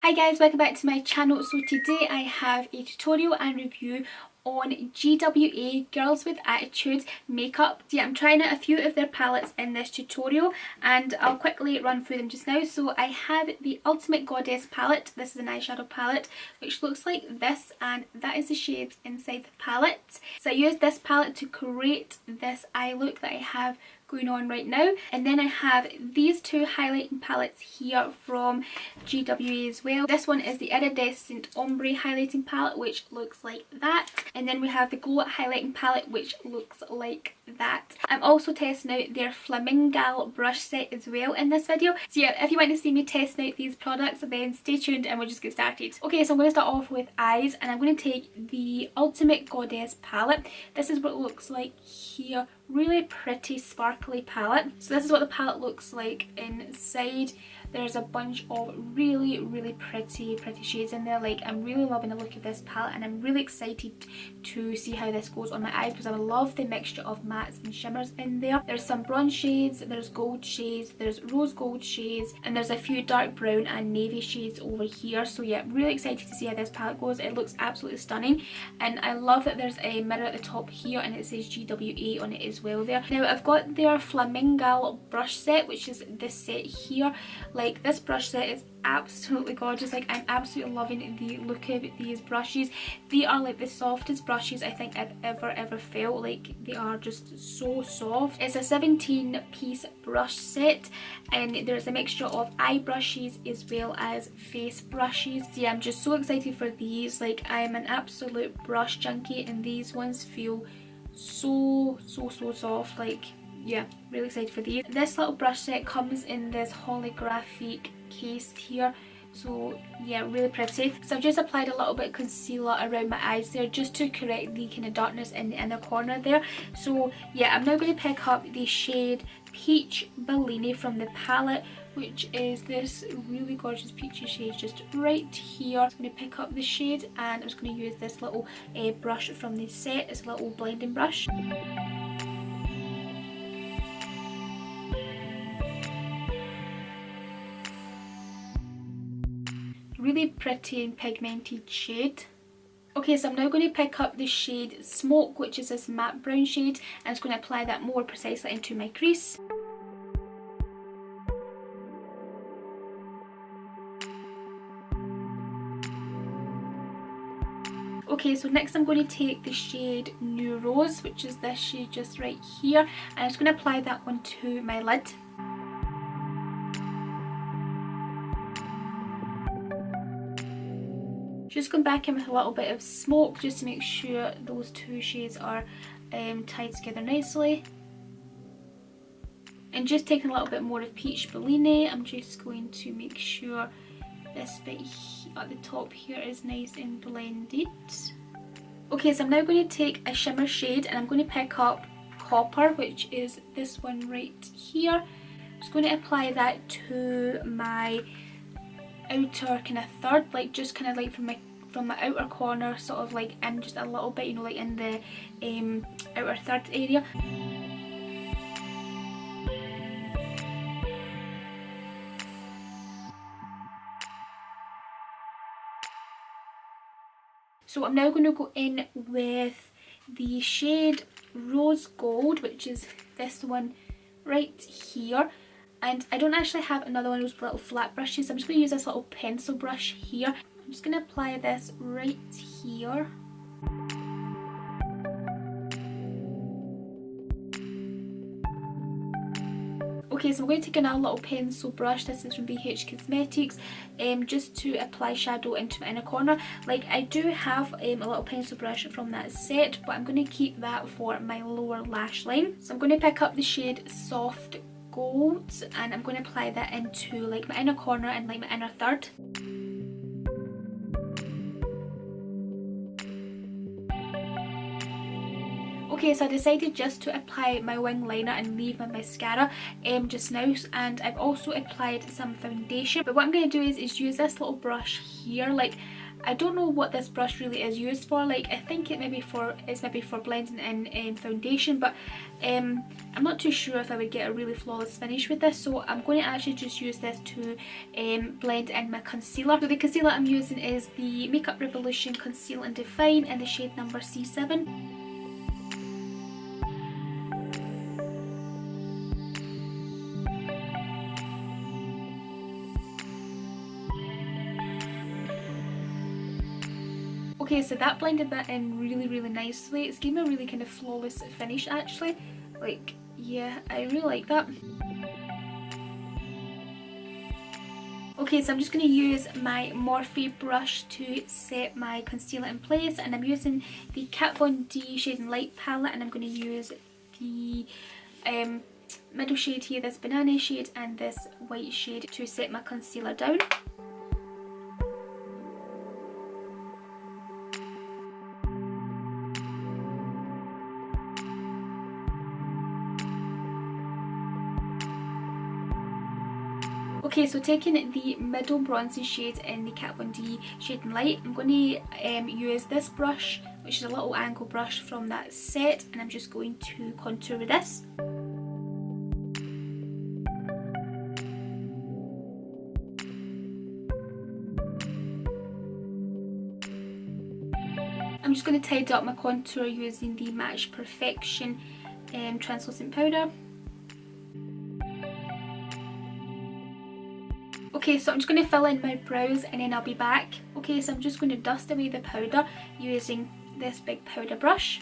Hi guys, welcome back to my channel. So today I have a tutorial and review on GWA Girls with Attitude makeup. So yeah, I'm trying out a few of their palettes in this tutorial and I'll quickly run through them just now. So I have the Ultimate Goddess palette. This is an eyeshadow palette which looks like this, and that is the shades inside the palette. So I used this palette to create this eye look that I have going on right now. And then I have these two highlighting palettes here from GWA as well. This one is the Iridescent Ombre highlighting palette, which looks like that. And then we have the Glow highlighting palette, which looks like that. I'm also testing out their FLAMINGAL brush set as well in this video. So yeah, if you want to see me testing out these products, then stay tuned and we'll just get started. Okay, so I'm going to start off with eyes, and I'm going to take the Ultimate Goddess palette. This is what it looks like here. Really pretty sparkly palette. So this is what the palette looks like inside. There's a bunch of really pretty shades in there. Like, I'm really loving the look of this palette and I'm really excited to see how this goes on my eyes because I love the mixture of mattes and shimmers in there. There's some bronze shades, there's gold shades, there's rose gold shades, and there's a few dark brown and navy shades over here. So yeah, really excited to see how this palette goes. It looks absolutely stunning, and I love that there's a mirror at the top here and it says GWA on it as well there. Now I've got their FLAMINGAL brush set, which is this set here. Like, this brush set is absolutely gorgeous. Like, I'm absolutely loving the look of these brushes. They are like the softest brushes I think I've ever felt. Like, they are just so soft. It's a 17-piece brush set and there's a mixture of eye brushes as well as face brushes. So yeah, I'm just so excited for these. Like, I'm an absolute brush junkie and these ones feel so soft. Like, yeah, really excited for these. This little brush set comes in this holographic case here, so yeah, really pretty. So I've just applied a little bit of concealer around my eyes there just to correct the kind of darkness in the inner corner there. So yeah, I'm now going to pick up the shade Peach Bellini from the palette, which is this really gorgeous peachy shade just right here. I'm going to pick up the shade and I'm just going to use this little brush from the set. It's a little blending brush. Really pretty and pigmented shade. Okay, so I'm now going to pick up the shade Smoke, which is this matte brown shade, and I'm just going to apply that more precisely into my crease. Okay, so next I'm going to take the shade New Rose, which is this shade just right here, and I'm just going to apply that onto my lid. Just going back in with a little bit of Smoke just to make sure those two shades are tied together nicely. And just taking a little bit more of Peach Bellini, I'm just going to make sure this bit at the top here is nice and blended. Okay, so I'm now going to take a shimmer shade and I'm going to pick up Copper, which is this one right here. I'm just going to apply that to my outer kind of third, like just kind of like from my outer corner, sort of like in just a little bit, you know, like in the outer third area. So I'm now going to go in with the shade Rose Gold, which is this one right here. And I don't actually have another one of those little flat brushes, so I'm just going to use this little pencil brush here. I'm just going to apply this right here. Okay, so I'm going to take another little pencil brush. This is from BH Cosmetics, just to apply shadow into my inner corner. Like, I do have a little pencil brush from that set, but I'm going to keep that for my lower lash line. So I'm going to pick up the shade Soft Gold and I'm going to apply that into like my inner corner and like my inner third. Okay, so I decided just to apply my wing liner and leave my mascara just now, and I've also applied some foundation. But what I'm going to do is use this little brush here. Like, I don't know what this brush really is used for. Like, I think it's maybe for blending in foundation, but I'm not too sure if I would get a really flawless finish with this, so I'm going to actually just use this to blend in my concealer. So the concealer I'm using is the Makeup Revolution Conceal and Define in the shade number C7. Okay, so that blended that in really nicely. It's given me a really kind of flawless finish actually. Like, yeah, I really like that. Okay, so I'm just going to use my Morphe brush to set my concealer in place, and I'm using the Kat Von D Shade and Light palette, and I'm going to use the middle shade here, this banana shade, and this white shade to set my concealer down. Okay, so taking the middle bronzy shade in the Kat Von D Shade and Light, I'm going to use this brush, which is a little angle brush from that set, and I'm just going to contour with this. I'm just going to tidy up my contour using the Match Perfection translucent powder. Okay, so I'm just going to fill in my brows and then I'll be back. Okay, so I'm just going to dust away the powder using this big powder brush.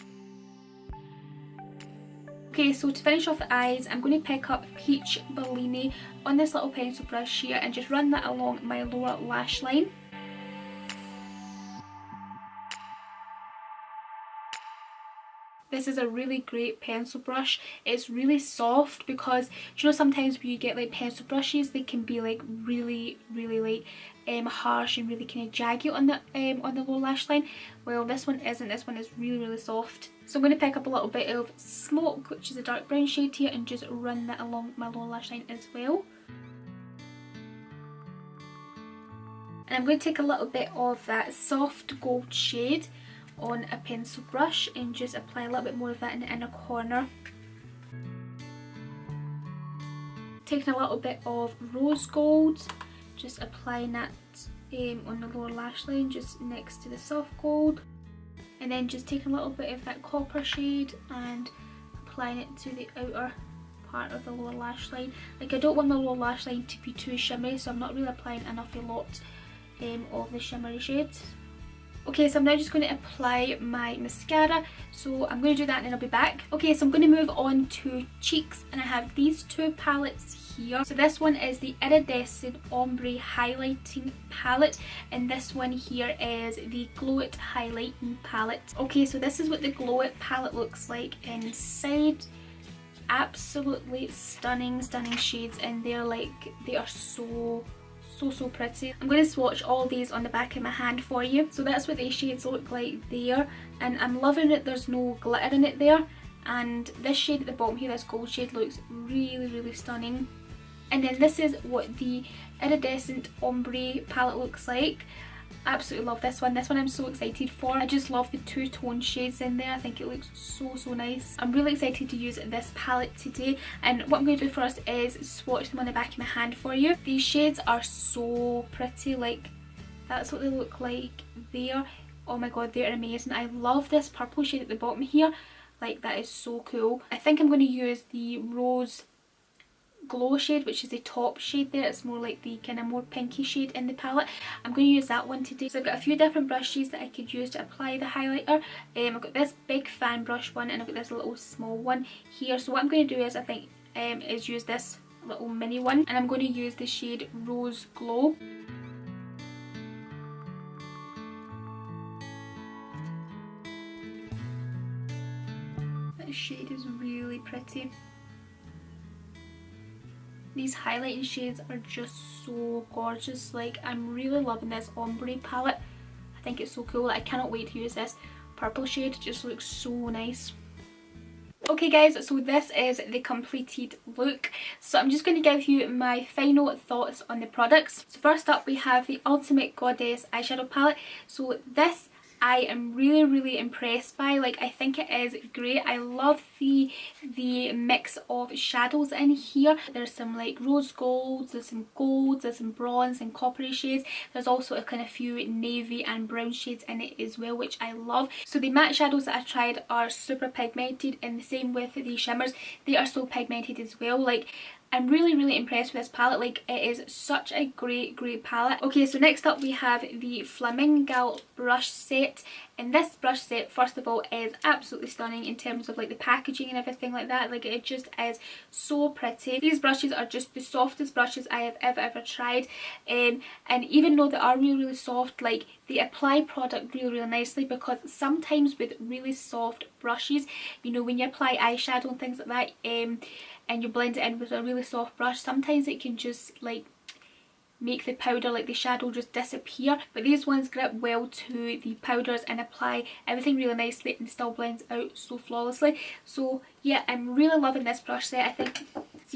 Okay, so to finish off the eyes, I'm going to pick up Peach Bellini on this little pencil brush here and just run that along my lower lash line. This is a really great pencil brush. It's really soft because, you know, sometimes when you get like pencil brushes, they can be like really like harsh and really kind of jaggy on the lower lash line. Well, this one isn't. This one is really soft. So I'm going to pick up a little bit of Smoke, which is a dark brown shade here, and just run that along my lower lash line as well. And I'm going to take a little bit of that soft gold shade on a pencil brush and just apply a little bit more of that in the inner corner. Taking a little bit of rose gold, just applying that on the lower lash line just next to the soft gold, and then just taking a little bit of that copper shade and applying it to the outer part of the lower lash line. Like, I don't want my lower lash line to be too shimmery, so I'm not really applying an awful lot of the shimmery shades. Okay, so I'm now just going to apply my mascara, so I'm going to do that and then I'll be back. Okay, so I'm going to move on to cheeks, and I have these two palettes here. So this one is the Iridescent Ombre Highlighting Palette, and this one here is the Glow It Highlighting Palette. Okay, so this is what the Glow It palette looks like inside. Absolutely stunning shades in there. Like, they are so pretty. I'm going to swatch all these on the back of my hand for you. So that's what these shades look like there, and I'm loving it. There's no glitter in it there, and this shade at the bottom here, this gold shade, looks really stunning. And then this is what the Iridescent Ombre palette looks like. Absolutely love this one. This one I'm so excited for. I just love the two-tone shades in there. I think it looks so nice. I'm really excited to use this palette today, and what I'm going to do first is swatch them on the back of my hand for you. These shades are so pretty. Like, that's what they look like there. Oh my god, they're amazing. I love this purple shade at the bottom here. Like, that is so cool. I think I'm going to use the Rose Glow shade, which is the top shade there. It's more like the kind of more pinky shade in the palette. I'm going to use that one today. So I've got a few different brushes that I could use to apply the highlighter. I've got this big fan brush one, and I've got this little small one here. So what I'm going to do is, I think, is use this little mini one, and I'm going to use the shade Rose Glow. This shade is really pretty. These highlighting shades are just so gorgeous. Like, I'm really loving this ombre palette. I think it's so cool. I cannot wait to use this purple shade. It just looks so nice. Okay guys, so this is the completed look. So I'm just going to give you my final thoughts on the products. So first up we have the Ultimate Goddess eyeshadow palette. So this I am really impressed by. Like, I think it is great. I love the mix of shadows in here. There's some like rose golds, there's some golds, there's some bronze and coppery shades. There's also a kind of few navy and brown shades in it as well, which I love. So the matte shadows that I tried are super pigmented, and the same with the shimmers. They are so pigmented as well. Like, I'm really impressed with this palette. Like, it is such a great palette. Okay, so next up we have the FLAMINGAL brush set, and this brush set, first of all, is absolutely stunning in terms of like the packaging and everything like that. Like, it just is so pretty. These brushes are just the softest brushes I have ever tried, and even though they are really soft, like, they apply product really nicely, because sometimes with really soft brushes, you know, when you apply eyeshadow and things like that, and you blend it in with a really soft brush, sometimes it can just like make the powder, like the shadow, just disappear. But these ones grip well to the powders and apply everything really nicely and still blends out so flawlessly. So yeah, I'm really loving this brush set. I think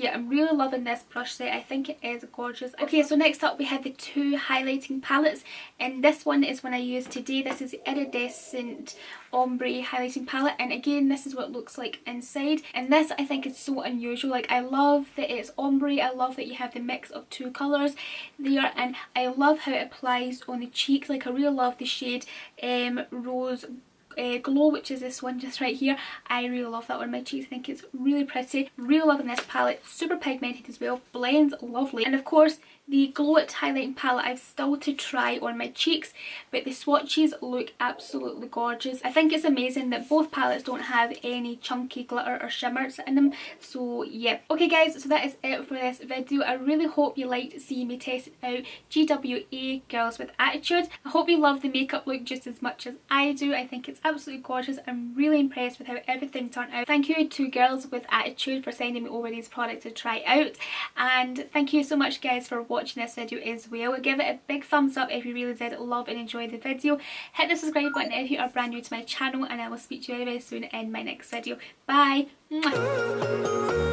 I'm really loving this brush set. I think it is gorgeous. Okay, so next up we have the two highlighting palettes, and this one is one I used today. This is the Iridescent Ombre highlighting palette, and again, this is what it looks like inside. And this, I think, is so unusual. Like, I love that it's ombre. I love that you have the mix of two colours there, and I love how it applies on the cheeks. Like, I really love the shade Rose Glow, which is this one just right here. I really love that on my cheeks. I think it's really pretty. Really loving this palette. Super pigmented as well. Blends lovely. And of course, the Glow It highlighting palette I've still to try on my cheeks, but the swatches look absolutely gorgeous. I think it's amazing that both palettes don't have any chunky glitter or shimmers in them. So yeah. Okay guys, so that is it for this video. I really hope you liked seeing me test out GWA Girls with Attitude. I hope you love the makeup look just as much as I do. I think it's absolutely gorgeous. I'm really impressed with how everything turned out. Thank you to Girls with Attitude for sending me over these products to try out, and thank you so much guys for watching this video as well. Give it a big thumbs up if you really did love and enjoy the video. Hit the subscribe button if you are brand new to my channel, and I will speak to you very soon in my next video. Bye! Mwah.